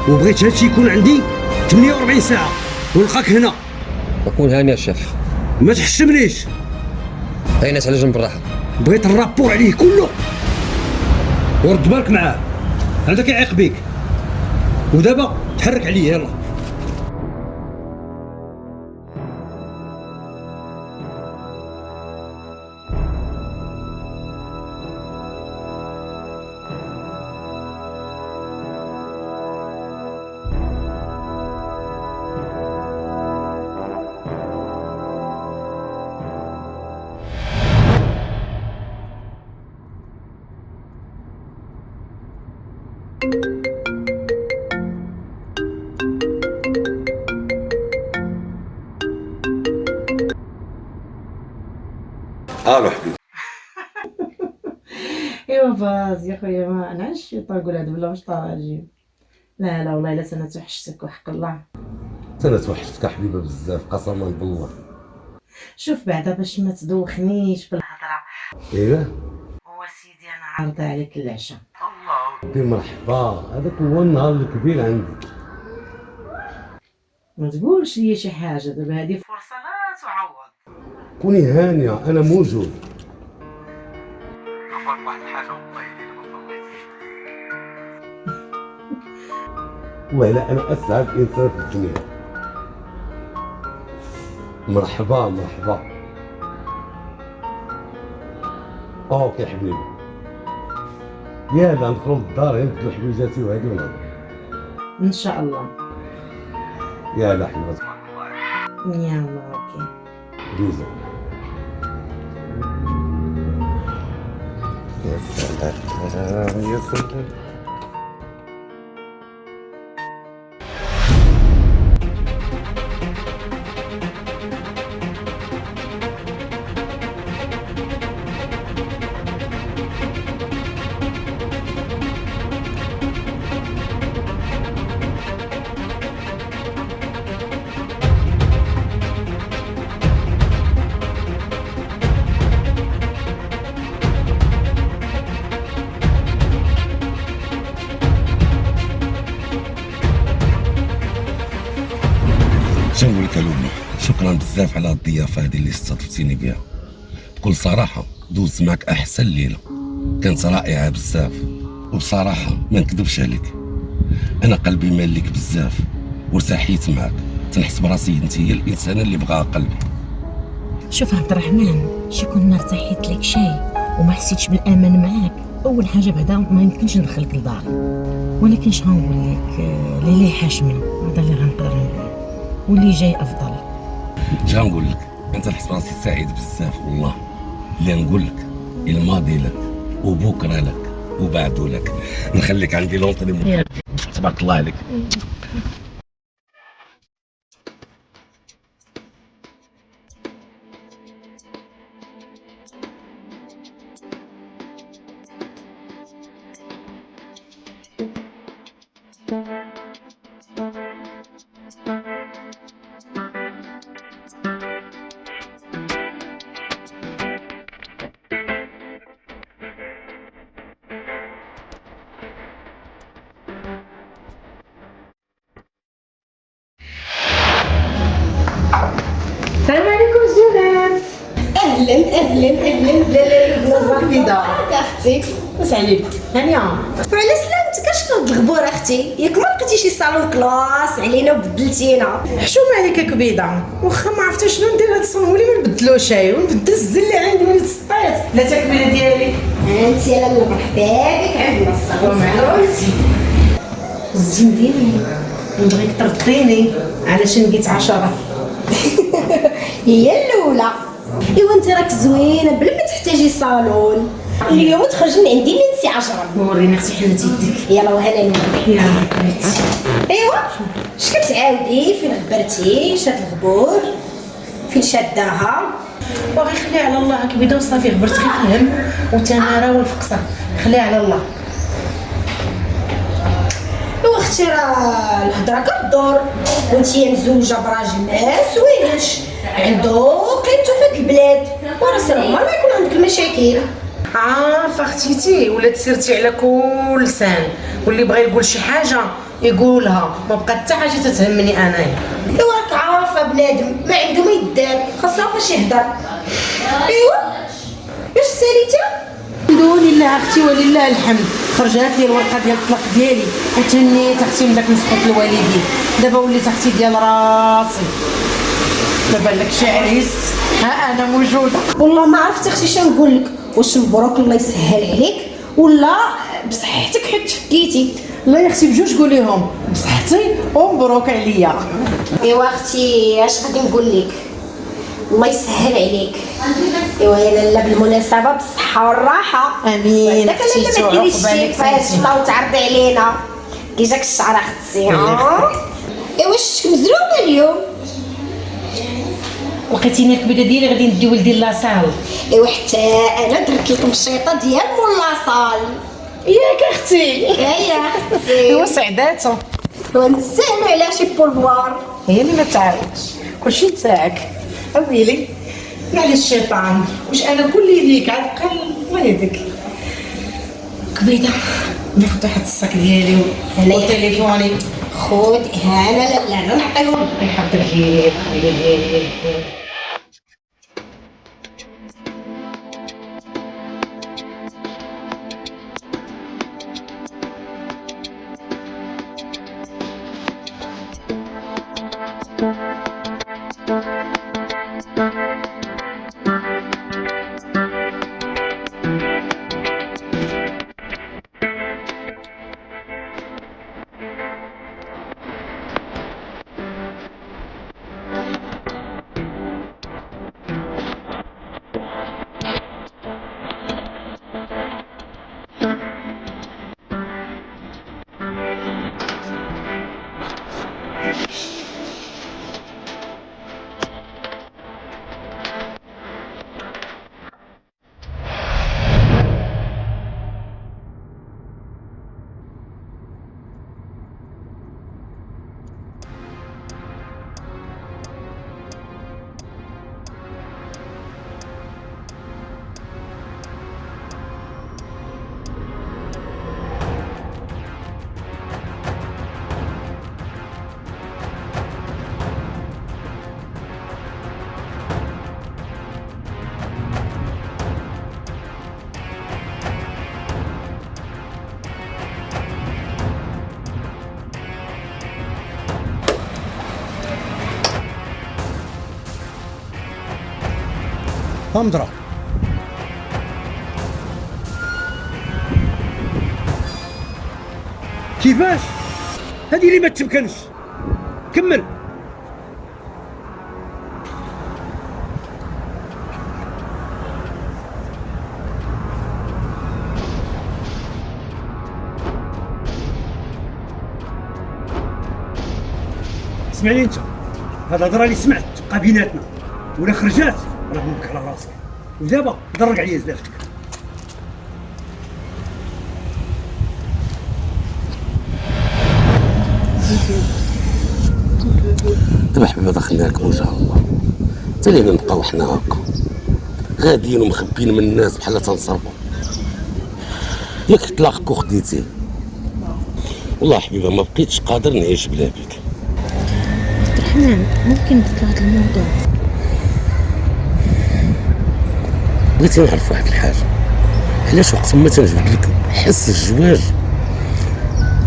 وبغيت هادشي يكون عندي 48 ساعة ونلقاك هنا. بكون هاني يا شيخ. ما تحشمنيش. عينات على جنب الراحة. بغيت الرابور عليه كله. ورد بالك معاه. هذا كيعيق بيك. ودابا تحرك عليه يلا. الو حبيبي. ايوا باز يا خويا، ما انا عرفتش طاقول هذا ولا واش طالع الجيب. لا لا والله الا انا توحشتك وحق الله. انا توحشتك حبيبه بزاف قسما بالله. شوف بعدا باش ما تدوخنيش بالهضره. ايوا هو سيدي انا عارضه عليك العشاء مرحبا، هذاك هو النهار الكبير عندي. ما تقولش لي شي حاجه دابا، هذه فرصه لا تعوض. كوني هانيه، انا موجود. واحد الحاجه والله والله لا، انا اسعد انسان في الدنيا. مرحبا مرحبا. اوكي حبيبي، يلا ندخلوا للدار نبدلو حويجاتي وهادي ونهضروا. ان شاء الله. يلا حبيبتي، يلا اوكي. بيزا. يا سلام يا سلام. نقول لك لومي، شكرا بزاف على الضيافه هذه اللي استضفتيني بها. بكل صراحه دوزت معك احسن ليله، كانت رائعه بزاف. وبصراحه ما نكذبش عليك، انا قلبي مال ليك بزاف وارتحيت معك، تنحس براسي انت هي الانسانه اللي بغاها قلبي. شوف عبد الرحمن، شي كون ما ارتحيت لك شيء وما حسيتش بالامان معاك، اول حاجه بعدا ما يمكنش ندخلك لداري. ولكن شنو نقول لك، اللي حاشمنا هذا اللي غنقدر نقول، واللي جاي افضل. جا نقول لك، انت نحس براسي سعيد بزاف والله. اللي نقول لك الماضي لك وبكره لك وبعده لك. نخليك عندي لونطري. تبارك الله عليك. السلام عليكم الجنات. اهلا اهلا اهلا بلا البيضاء اختي. بس عليك هانيه، وعلى سلامتك اشنو هاد الغبور اختي؟ ياك ما لقيتي شي صالون كلاس علينا وبدلتينا؟ حشومه عليك كبيضه، واخا ما عرفتش شنو ندير هاد الصالون ولي ما نبدلو شي ونبدل الزل اللي عندي ولي تسطيت. لا تكبيله ديالي انت يلا مرحبا بك عندنا الصالون معروفتي. الزين ديالي نبغيك ترضيني علشان لقيت 10. هي الاولى. ايوا انت راك زوينه بلا ما تحتاجي صالون. اليوم تخرجي من عندي من سي 10. وريني اختي حلت يديك. يلا وهلا نورك. يا بنتي. ايوا اش كتعاودي؟ فين غبرتي؟ شاد الغبور فين شاداها؟ باغي خليها على الله كبيده وصافي. غبرت غير فهم وتماره والفقصه، خليها على الله. ايوا اختي راه الهضره كدور، وانتي مزوجه براجل ما زوينش عنده قيمته في هاد البلاد، وراه سير عمر ما يكون عندك المشاكل. عارفه اختيتي ولات سيرتي على كل لسان، واللي بغى يقول شي حاجه يقولها، ما بقات حتى حاجه تتهمني انايا. ايوا راك عارفه بنادم ما عنده ما يدار خاصها فاش يهضر. ايوا واش ساليتي؟ الحمد لله اختي ولله الحمد، خرجات لي الورقه ديال الطلاق ديالي وتهنيت اختي من داك نسخه الوالدين. دابا وليت اختي ديال راسي، دابا لك شي عريس ها انا موجوده. والله ما عرفت اختي شنو نقول لك، واش مبروك الله يسهل عليك ولا بصحتك حيت تفكيتي؟ لا يا اختي بجوج قوليهم، بصحتي ومبروك عليا. ايوا اختي اش غادي نقول لك، الله يسهل عليك. ايوا يا لاله بالمناسبه بالصحه والراحه. امين داك اللي ما ديريش شي فاش الله وتعرضي علينا كي جاك الشعر اختي. ايوا واش مزروبه اليوم؟ لقيتيني الكبيده ديالي غادي ندي ولدي لاصال. ايوا حتى انا درت لكم الشيطه ديال مول لاصال. ياك اختي؟ يا اختي. ايوا سعداتو ونسالو على شي بولفوار. هي اللي ما تعاودش كلشي نتاعك. ويلي معليش الشيطان، واش انا كل ليك على الاقل الله يهديك. كبيده ناخذ واحد الصاك ديالي وتليفوني. خذ ها انا لا نعطيهم يحضر ديالي. همدرة كيفاش؟ هذه اللي ما تمكنش. كمل. اسمعني انت، هاد الهضره اللي سمعت تبقى بيناتنا، ولا خرجات راه منك على راسك. ودابا درك عليا زلافتك. دابا حبيبي خلينا لك وجه الله، حتى لينا نبقاو حنا هكا غاديين ومخبين من الناس بحال تنسرقوا. ياك طلاقك وخديتيه، والله حبيبه ما بقيتش قادر نعيش بلا بيك. عبد الرحمن ممكن تطلع هذا الموضوع؟ بغيتي نعرف واحد الحاجه، علاش وقت ما تنجبد لك حس الزواج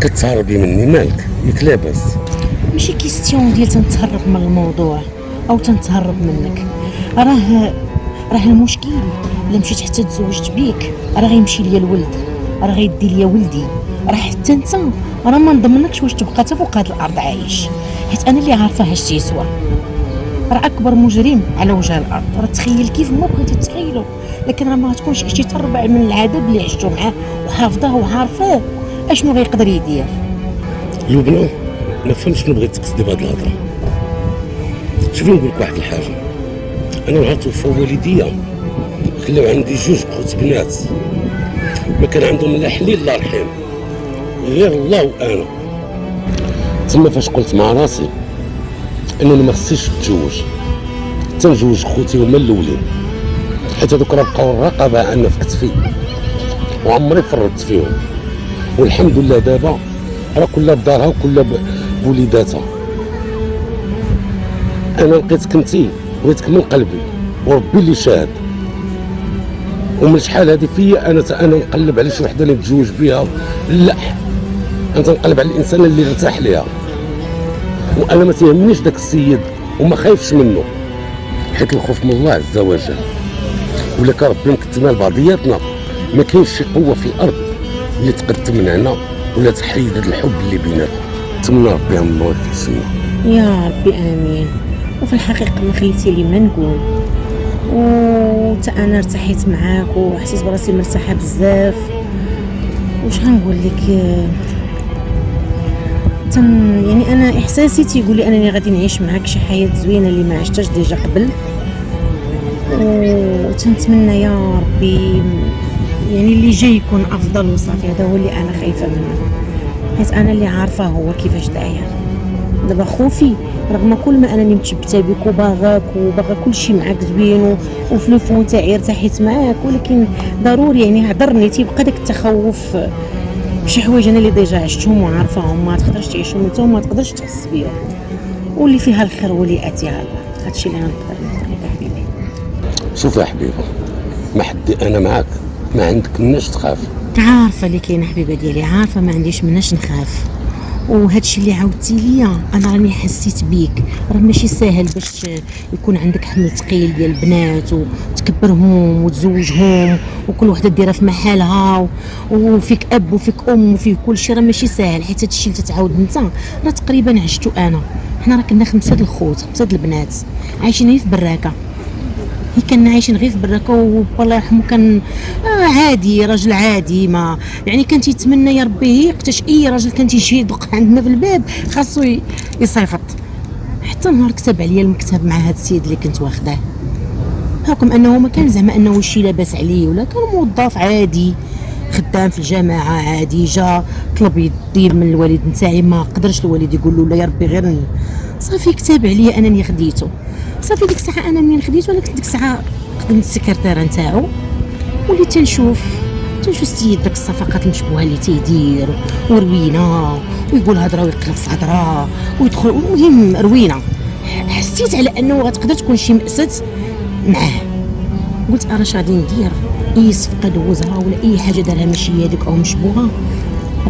كتهربي مني؟ مالك ياك لاباس؟ ماشي كيستيون ديال تنتهرب من الموضوع او تنتهرب منك، راه المشكل الا مشيت حتى تزوجت بيك راه غيمشي ليا الولد، راه غيدي ليا ولدي، راه حتى انت راه ما نضمنكش واش تبقى حتى فوق هاد الارض عايش، حيت انا اللي عارفه اش تيسوى. راه اكبر مجرم على وجه الارض، راه تخيل كيف ما بغيتي تخيلو، لكن راه ما تكونش عشتي تربع من العذاب اللي عشتو معاه وحافظاه وعارفاه اشنو غيقدر يدير. لبنى ما فهمتش شنو بغيت تقصدي بهاد الهضره. شوفي نقول لك واحد الحاجه، انا نهار توفى والديا خلاو عندي جوج خوت بنات ما كان عندهم لا حليل لا رحيم غير الله وانا. تما فاش قلت مع راسي انني ما خصنيش نتزوج، تنزوج خوتي هما الاولين، حيت هذوك راه بقاو الرقبه عنا في كتفي وعمري فرطت فيهم. والحمد لله دابا راه كلها بدارها وكلها بوليداتها. انا لقيتك انتي بغيتك من قلبي وربي اللي شاهد، ومن شحال هذه فيا انا نقلب على شي وحده اللي نتزوج بها، لا انا نقلب على الانسان اللي ارتاح ليها، وانا ما تيهمنيش داك السيد وما خايفش منه، حيت الخوف من الله عز وجل. ولا كان ربي مكتبنا لبعضياتنا ما كاينش شي قوه في الارض اللي تقدر تمنعنا ولا تحيد هذا الحب اللي بيناتنا. نتمنى ربي من الله يسمع. يا ربي امين. وفي الحقيقه ما خليتي لي ما نقول، وتا انا ارتحيت معاك وحسيت براسي مرتاحه بزاف. واش غنقول لك، يعني انا احساسي تيقول لي انني غادي نعيش معاك شي حياه زوينه اللي ما عشتهاش ديجا قبل، وتنتمنى يا ربي يعني اللي جاي يكون افضل وصافي. هذا هو اللي انا خايفه منه، حيت انا اللي عارفه هو كيفاش داير. دابا خوفي رغم كل ما انني متشبته بك وباغاك وباغا كل شيء معاك زوين وفي لو فون تاعي ارتحيت معاك، ولكن ضروري يعني هضرني تيبقى داك التخوف شي حوايج انا اللي ديجا عشتهم وعارفاهم ما تقدرش تعيشهم انت وما تقدرش تحس بيهم، واللي فيها الخير واللي اتيها الله. هادشي اللي انا نقدر نقول لك حبيبي. شوف يا حبيبي، ما حد انا معاك، ما عندك مناش تخاف. عارفه اللي كاينه حبيبه ديالي، عارفه ما عنديش مناش نخاف، وهادشي اللي عاودتي ليا انا راني حسيت بيك. راه ماشي ساهل باش يكون عندك حمل ثقيل ديال البنات وتكبرهم وتزوجهم وكل وحده ديرها في محلها وفيك اب وفيك ام وفيه كل شيء، راه ماشي ساهل. حيت هادشي اللي تتعاود انت راه تقريبا عشتو انا. حنا راه كنا 5 د الخوت، 5 د البنات عايشين غير في براكه. هي كنا عايشين غير في براكه، والله يرحمه كان عادي، راجل عادي. ما يعني كان تيتمنى يا ربي يقتاش اي راجل كان تيجي يدق عندنا في الباب خاصو يصيفط. حتى نهار كتب عليا المكتب مع هاد السيد اللي كنت واخداه، بحكم انه ما كان زعما انه شي لاباس عليه، ولا كان موظف عادي خدام في الجامعه عادي. جا طلب يدير من الوالد نتاعي، ما قدرش الوالد يقول له لا يا ربي غير صافي كتب عليا انني خديته. صافي ديك الساعه انا منين خديته، انا كنت ديك الساعه خدمت السكرتيره نتاعو، وليت تنشوف السيد داك الصفقات المشبوهه اللي تيدير وروينه ويقول هضره ويقلب في هضره ويدخل، المهم روينه. حسيت على انه غتقدر تكون شي مأساة معاه. قلت انا اش غادي ندير؟ اي صفقه دوزها ولا اي حاجه دارها ماشي هذيك او مشبوهه،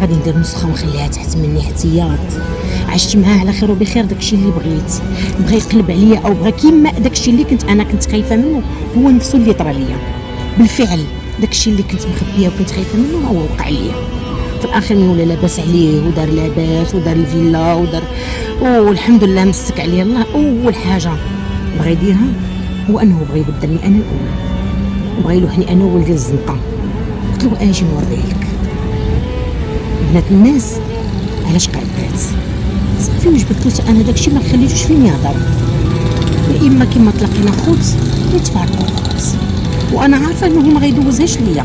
غادي ندير نسخه ونخليها تحت مني احتياط. عشت معاه على خير وبخير. داكشي اللي بغيت، بغى يقلب عليا او بغى كيما داكشي اللي كنت خايفه منه هو نفسه اللي طرا ليا بالفعل. داكشي اللي كنت مخبيه وكنت خايفه منه هو وقع ليا في الاخر. من ولا لاباس عليه ودار لاباس ودار الفيلا ودار، والحمد لله مسك عليه الله. اول حاجه بغى يديرها هو انه بغى يبدلني انا الاولى، وبغى يلوحني انا ولدي الزنقه. قلت له اجي نوريه لك بنات الناس علاش قعدات. صافي وجبت له انا داكشي ما خليتوش فين يهضر، يا اما كيما تلاقينا خوت يتفارقوا خوت. وانا عارفه انه ما غيدوزهاش ليا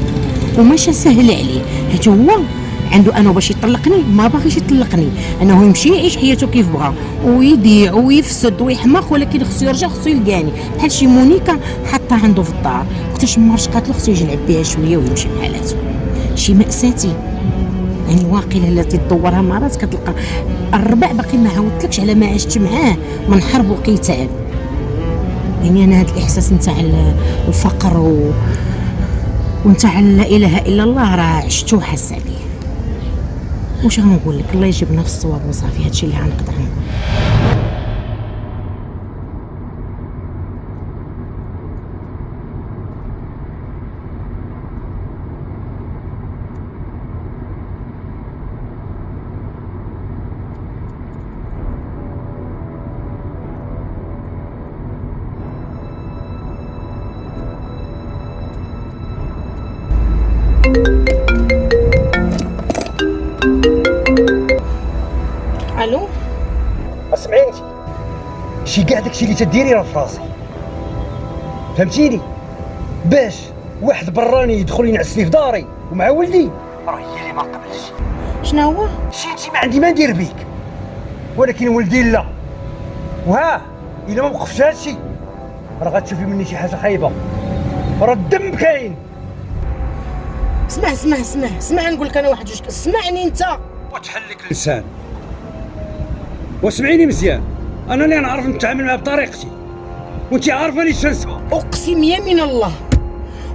وماشي سهل عليه، حيت هو عنده انه باش يطلقني ما باغيش يطلقني، انه يمشي يعيش حياته كيف بغا ويضيع ويفسد ويحمق، ولكن خصو يرجع خصو يلقاني. بحال شي مونيكا حطها عنده في الدار، وقتاش مرش قالت له خصو يجي يلعب بها شويه ويمشي بحالاته. شي مأساتي يعني واقيلا لا تدورها مرات كتلقى الربع باقي ما عاودتلكش على ما عشت معاه من حرب وقتال. يعني انا هذا الاحساس نتاع الفقر ونتاع لا اله الا الله راه عشتو وحاسه عليه. واش غنقول لك، الله يجيبنا في الصواب وصافي. هادشي اللي غنقدر نقول. الو اسمعي انت، شي كاع داكشي اللي تديري راه في راسي، فهمتيني؟ باش واحد براني يدخل ينعس لي في داري ومع ولدي، راه هي اللي ما قبلش. شنو هو؟ شي انت ما عندي ما ندير بيك، ولكن ولدي لا. وها الا ما وقفتش هادشي راه غتشوفي مني شي حاجه خايبه، راه الدم كاين. اسمع نقول لك انا واحد جوج. اسمعني انت وتحلك اللسان واسمعيني مزيان. انا اللي نعرف نتعامل معاه بطريقتي وانت عارفه لي شنسوى. اقسم يمين الله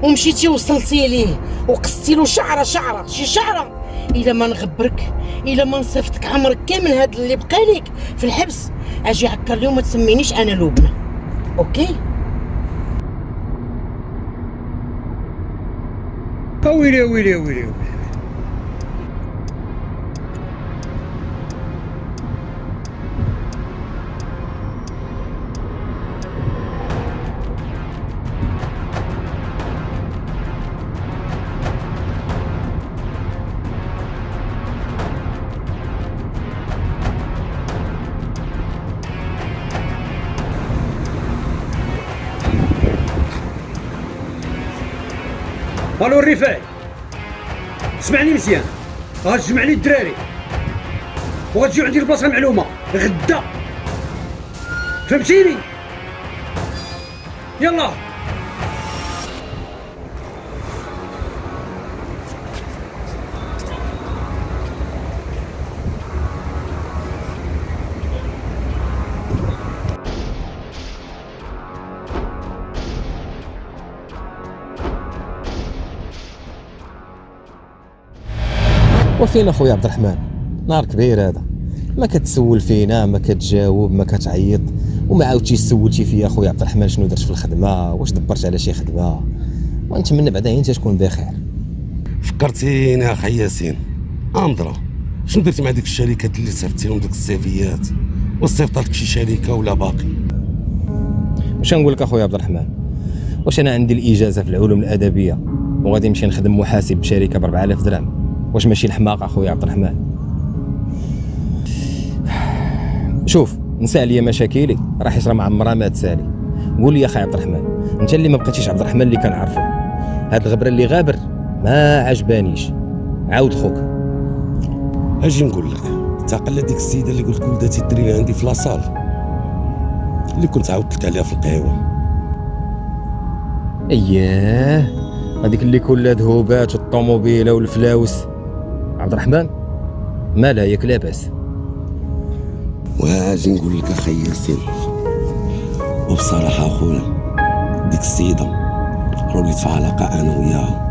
ومشيتي وصلتي ليه وقصتي له شعره شي شعره. الا ما نغبرك، الا ما نصيفطك عمرك كامل هاد اللي بقى ليك في الحبس، اجي هكا اليوم ما تسمينيش انا لبنى. اوكي؟ ويلي الو الرفاعي، اسمعني مزيان. غتجمع لي الدراري وغتجيو عندي البلاصه معلومه غدا، فهمتيني؟ يلا وفين اخويا عبد الرحمن؟ نهار كبير هذا، ما كتسول فينا، ما كتجاوب، ما كتعيط، وما عاودتيش سولتي فيا اخويا عبد الرحمن شنو درت في الخدمه، واش دبرت على شي خدمه، ونتمنى بعدا انت تكون بخير. فكرتيني اخي ياسين، امضرة شنو درتي مع ديك الشركات اللي صيفطتي لهم ديك السيفيات؟ وصيفطاتك شي شركه ولا باقي؟ واش نقول لك اخويا عبد الرحمن؟ واش انا عندي الاجازه في العلوم الادبيه وغادي نمشي نخدم محاسب بشركه ب 4000 درهم؟ واش ماشي الحماق اخويا عبد الرحمن؟ شوف، نسى عليا مشاكلي، راه حيت راه معمرها ما تسالي. قول لي يا اخي عبد الرحمن، انت اللي ما بقيتيش عبد الرحمن اللي كنعرفو، هاد الغبره اللي غابر ما عجبانيش. عاود خوك. اجي نقول لك، تعقل ديك السيده اللي قلت ولداتي تريني عندي في لاصال اللي كنت عاودت لك عليها في القهوه؟ اييه، هذيك اللي كلها ذهوبات والطوموبيله والفلاوس. عبد الرحمن مالها ياك لاباس؟ واجي نقول لك اخي ياسين، وبصراحه اخويا ديك السيده وليت في علاقه انا وياها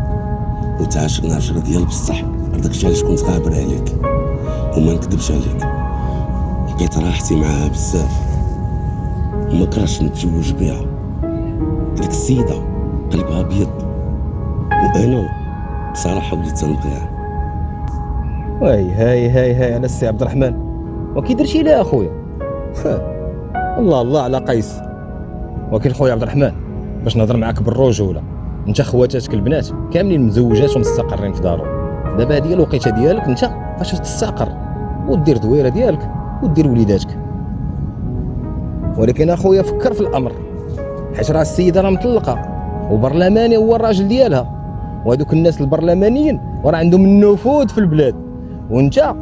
وتعاشرنا عشرة ديال بصح، داكشي علاش كنت غابر عليك وما نكذبش عليك، لقيت راحتي معاها بزاف وما كرهتش نتزوج بها. ديك السيده قلبها ابيض وانا بصراحه وليت تنبغيها. هاي على السي عبد الرحمن، وكي درتي لها اخويا؟ الله على قيس. ولكن خويا عبد الرحمن، باش نهضر معاك بالرجوله، انت خواتاتك البنات كاملين مزوجات ومستقرين في دارهم، دابا هذه الوقيته ديالك انت فاش تستقر ودير دويره ديالك ودير وليداتك. ولكن اخويا فكر في الامر، حيت راه السيده راه مطلقه وبرلماني هو الراجل ديالها، وهذوك الناس البرلمانيين وراه عندهم النفوذ في البلاد، وانت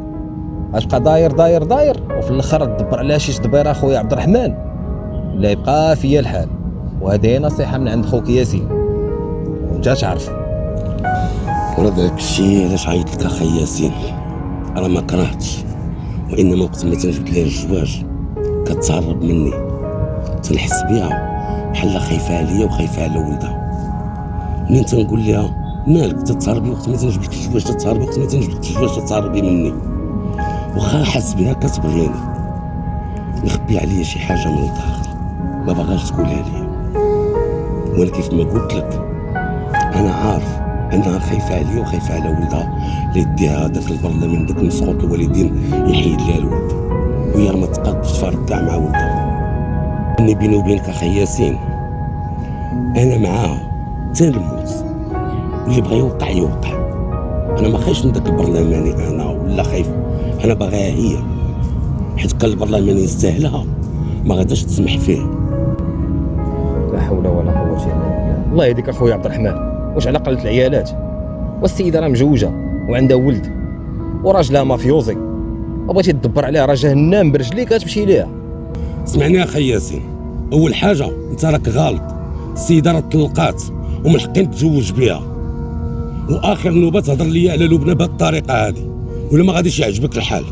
غتبقى داير وفي الاخر تدبر على شي تدبير اخويا عبد الرحمن لا يبقى فيا الحال. وهذه نصيحه من عند خوك ياسين وانت تعرف. ورا داك الشيء علاش عيطت لك اخي ياسين، راه ما كرهتش، وانما وقت ما تنجبد لها الزواج كتهرب مني، تنحس بها بحال خايفه عليا وخايفه على ولدها. منين تنقول لها مالك تتهربي وقت ما تنجبد لك الزواج، تتهربي وقت ما تنجبد لك الزواج تتهربي مني، واخا حاس بها كتبغيني مخبي عليا شي حاجه من الداخل ما باغاش تقولها ليا. وانا كيف ما قلت لك انا عارف انها خايفه عليا وخايفه على ولدها اللي يديها داك البرلمان داك مسخوط الوالدين يحيد لها الولد، وهي ما تقدش تفارق كاع مع ولدها. اني بيني وبينك اخي ياسين انا معاها حتى الموت، واللي بغى يوقع يوقع. انا ما خايفش من داك البرلماني انا ولا خايف، انا باغيها هي، حيت كان البرلماني يستاهلها ما غاداش تسمح فيه. لا حول ولا قوه الا بالله. الله يهديك اخويا عبد الرحمن، واش على قله العيالات؟ والسيده راه مجوجه وعندها ولد وراجلها مافيوزي، وبغيتي تدبر عليها راه جهنم برجليك غتمشي ليها. اسمعني اخي ياسين، اول حاجه انت راك غلط، السيده راه طلقات ومن حقين تتزوج بها، واخر نوبه تهضر ليا على لبنى بهذه الطريقه هذه، ولا ما غاديش يعجبك الحال.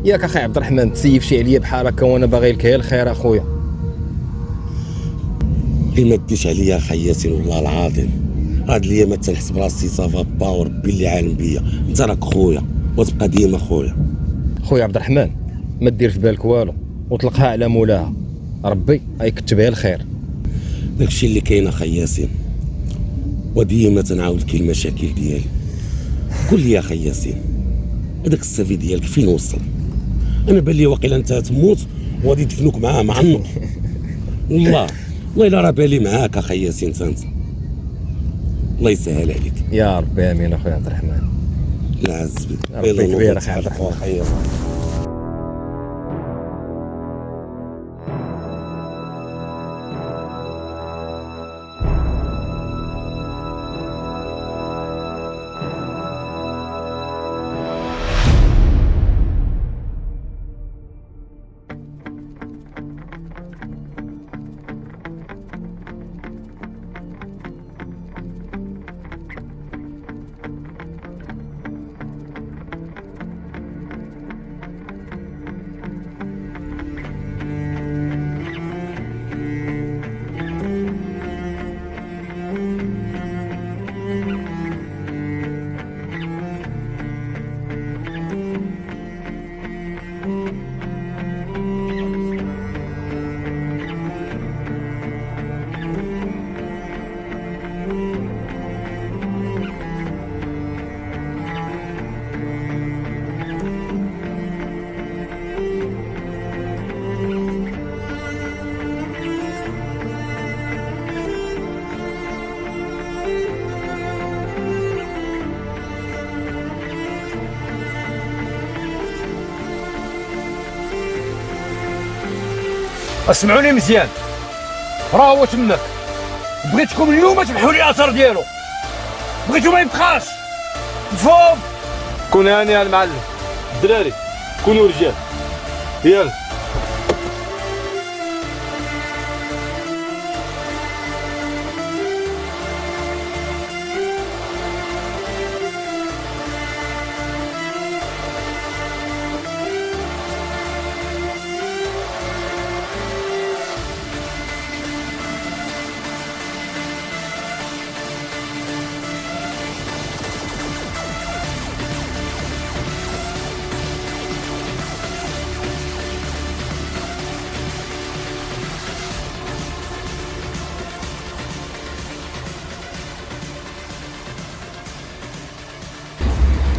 ياك اخي عبد الرحمن تسيف شي عليا بحال هكا وانا باغي لك الخير اخويا. اللي ما ديش عليا اخي ياسين والله العظيم، هاد الايامات تنحس براسي صافا با وربي اللي عالم بيا، انت راك خويا وتبقى ديما خويا. خويا عبد الرحمن ما دير في بالك والو وطلقها على مولاها، ربي غيكتبها الخير. داكشي اللي كاين اخي ياسين، وديما تنعاود لك المشاكل ديالي. قول لي يا اخي ياسين، هذاك السافي ديالك فين وصل؟ انا بان لي واقيلا انت تموت وغادي يدفنوك معاه مع النور. والله الا راه بالي معاك اخي ياسين انت، الله يسهل عليك. يا ربي امين اخويا عبد الرحمن. لا عز بك ربي كبير اخي عبد الرحمن. اسمعوني مزيان، راه هو تماك، بغيتكم اليوم تمحوا لي الاثر ديالو، بغيتو ما يبقاش. مفهوم؟ كون هاني يا المعلم. الدراري كونوا رجال. يلا.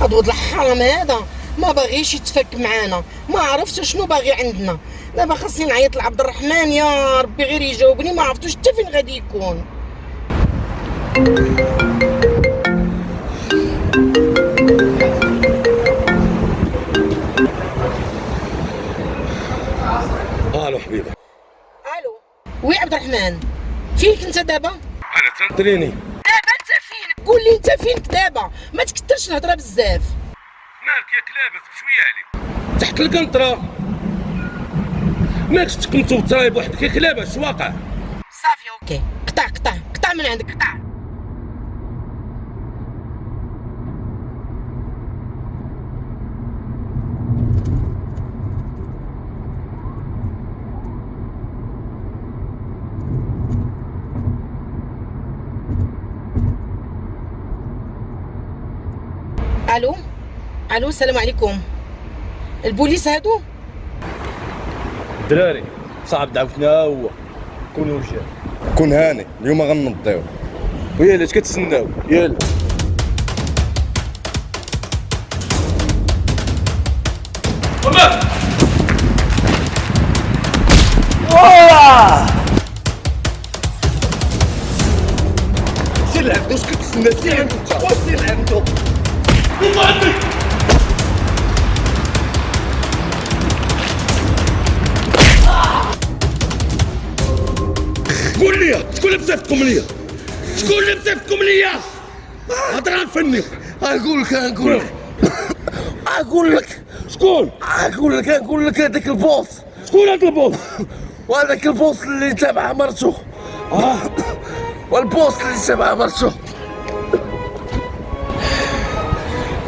هاد ولد الحرام هذا ما باغيش يتفك معانا، ما عرفتش شنو باغي عندنا. دابا خاصني نعيط لعبد الرحمن يا ربي غير يجاوبني، ما عرفتوش حتى فين غادي يكون. الو حبيبه. الو وي عبد الرحمن، فينك انت دابا؟ انا تنطريني. دابا انت فينك؟ قول لي انت فينك دابا، ما تكثرش الهضره بزاف. مالك ياك لاباس بشويه عليك؟ تحت القنطره. ماكش تكنتو وتراي بوحدك ياك لاباس واقع؟ صافي اوكي، قطع من عندك، قطع. الو السلام عليكم، البوليس هادو؟ الدراري صعب دعوتنا هو، كونوا رجال. كون هاني اليوم غنضيو. ويلا اش كتسناو؟ يلا. سير لعندو، اش كتسنى؟ سير لعندو انت، سير لعندو. قول لي شكون اللي مسافكم ليا؟ شكون اللي مسافكم ليا؟ هضره نفني. اقول لك شكون؟ اقول لك هذاك البوس. شكون هذاك البوس؟ وهذاك البوس اللي تابع مرته. والبوس اللي تابع مرته.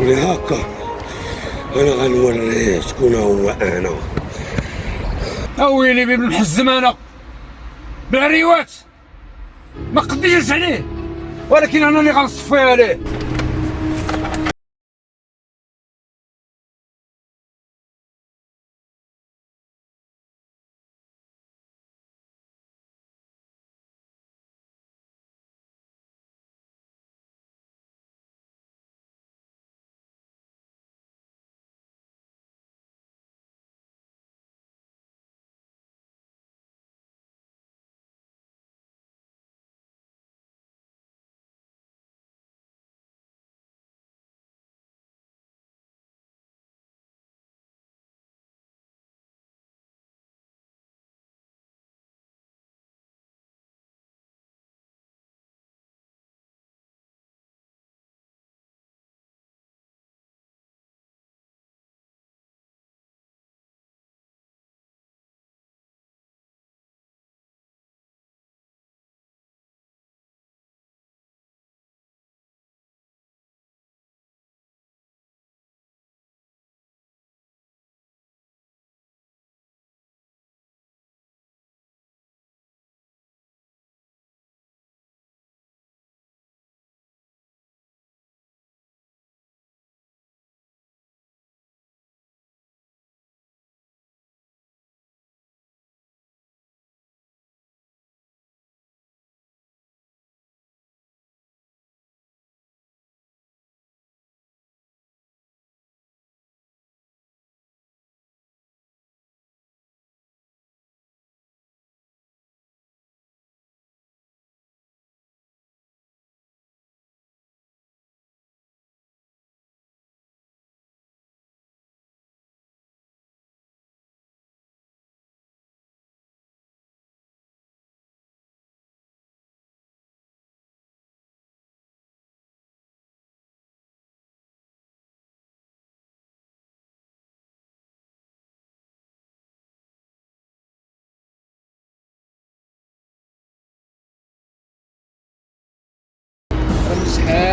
ولهاكا انا غنوريه شكون هو انا. اويلي بابن الحزم انا بالعريوات ما قديش عليه، ولكن انا اللي غنصفي عليه.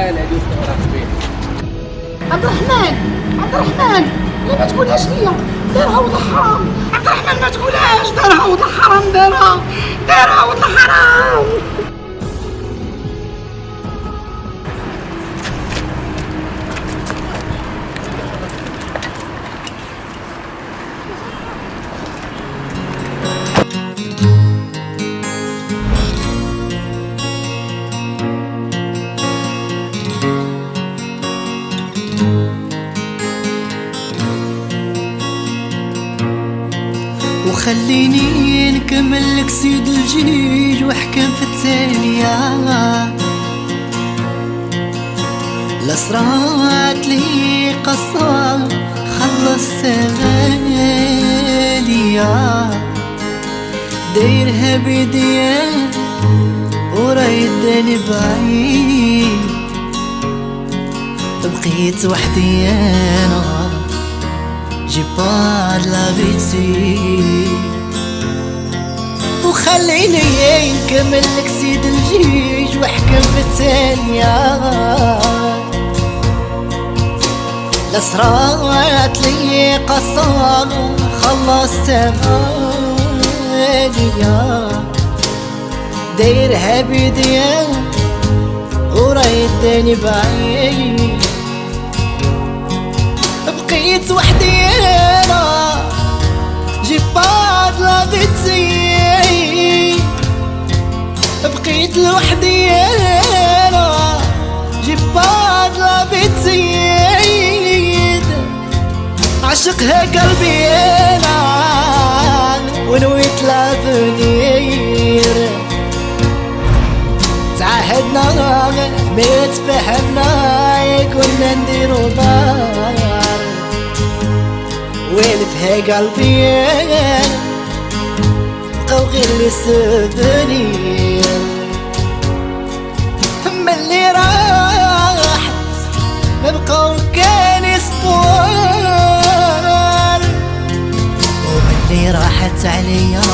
شحال هادي وحده مراقبين. عبد الرحمن لا ما تقولهاش ليا، دارها ولد الحرام. عبد الرحمن ما تقولهاش، دارها ولد الحرام، دارها ولد الحرام. وخليني نكمل لك سيد الجيج واحكم في الثانية. لا صرات لي قصة خلصتها ليا، دايرها بيديا ورايداني بعيد، بقيت وحدي انا j'ai pas de la vie. وخليني نكمل لك سيد الجيج واحكم في الثانية. لا صرات لي قصة خلصتها ليا، دايرها بيديا ورايداني بعيد، بقيت وحدي انا جي با د لا فيتي، بقيت لوحدي انا جي با د لا فيتي، عشقها قلبي انا ونويت لافونير، تعهدنا ما تفهمنا كنا نديرو دار، وين فيها قلبي بقاو غير لي سوفونير. ملي راحت ما بقاو كان اسبوار، وملي راحت عليا